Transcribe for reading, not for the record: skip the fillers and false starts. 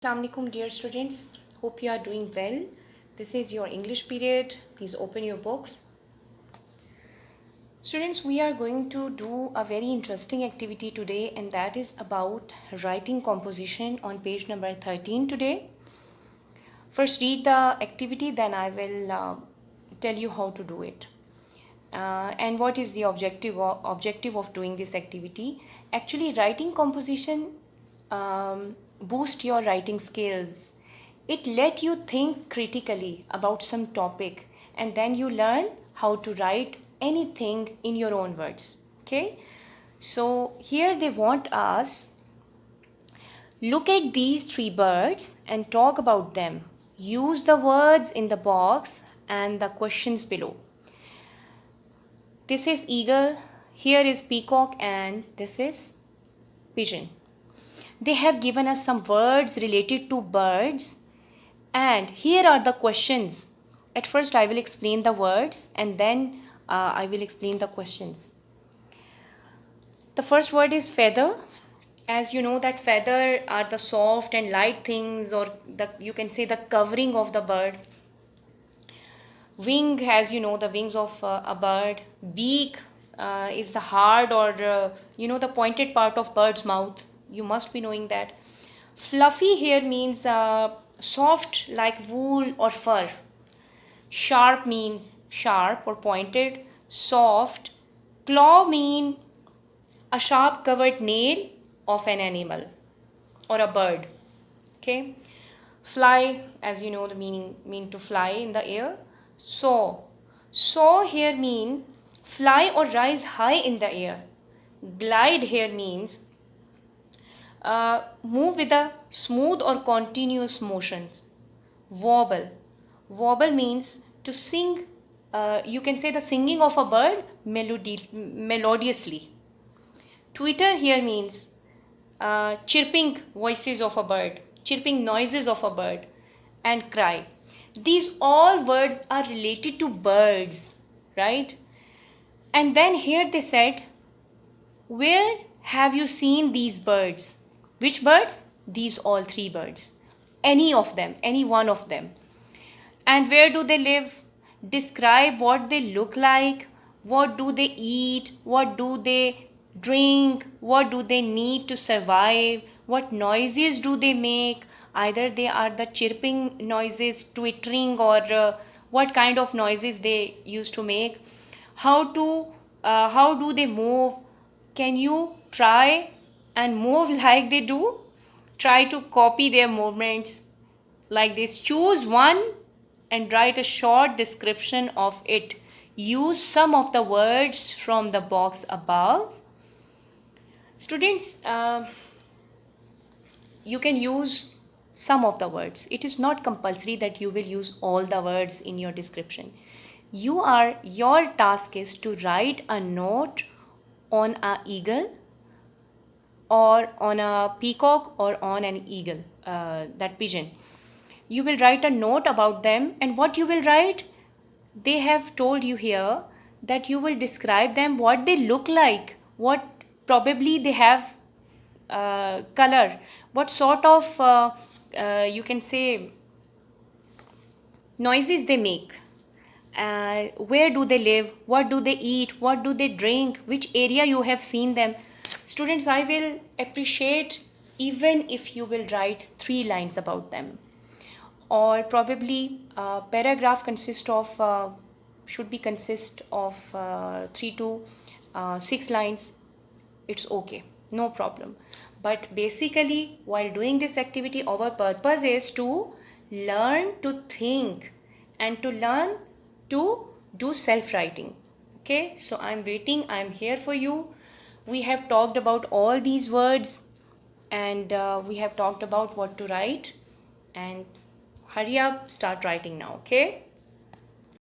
Assalamualaikum dear students, hope you are doing well. This is your English period. Please open your books. Students, we are going to do a very interesting activity today, and that is about writing composition on page number 13 today. First read the activity, then I will tell you how to do it. And what is the objective of doing this activity. Actually, writing composition boost your writing skills. It let you think critically about some topic, and then you learn how to write anything in your own words. Okay, so here they want us look at these three birds and talk about them. Use the words in the box and the questions below. This is eagle, here is peacock, and this is pigeon. They have given us some words related to birds, and here are the questions. At first I will explain the words, and then I will explain the questions. The first word is feather. As you know that feather are the soft and light things, or you can say the covering of the bird. Wing, as you know, the wings of a bird. Beak is the hard or the pointed part of bird's mouth. You must be knowing that. Fluffy here means soft like wool or fur. Sharp means sharp or pointed. Soft. Claw mean a sharp covered nail of an animal or a bird. Okay. Fly, as you know, the mean to fly in the air. Soar. Soar here mean fly or rise high in the air. Glide here means move with a smooth or continuous motions. Wobble. Wobble means to sing. You can say the singing of a bird melodiously. Twitter here means chirping voices of a bird, chirping noises of a bird. And cry. These all words are related to birds, right? And then here they said, where have you seen these birds? Which birds? These all three birds. Any of them, any one of them. And where do they live? Describe what they look like. What do they eat? What do they drink? What do they need to survive? What noises do they make? Either they are the chirping noises, twittering, or what kind of noises they used to make. How do they move? Can you try and move like they do? Try to copy their movements like this. Choose one and write a short description of it. Use some of the words from the box above. Students, you can use some of the words. It is not compulsory that you will use all the words in your description. Your task is to write a note on an eagle, or on a peacock, or on an eagle, that pigeon. You will write a note about them, and what you will write, they have told you here that you will describe them, what they look like, what probably they have color, what sort of you can say noises they make, where do they live, what do they eat, what do they drink, which area you have seen them. Students, I will appreciate even if you will write 3 lines about them, or probably a paragraph should consist of 3 to 6 lines. It's okay, no problem. But basically, while doing this activity, our purpose is to learn to think and to learn to do self-writing. Okay, so I'm waiting, I'm here for you. We have talked about all these words, and we have talked about what to write. And hurry up, start writing now, okay?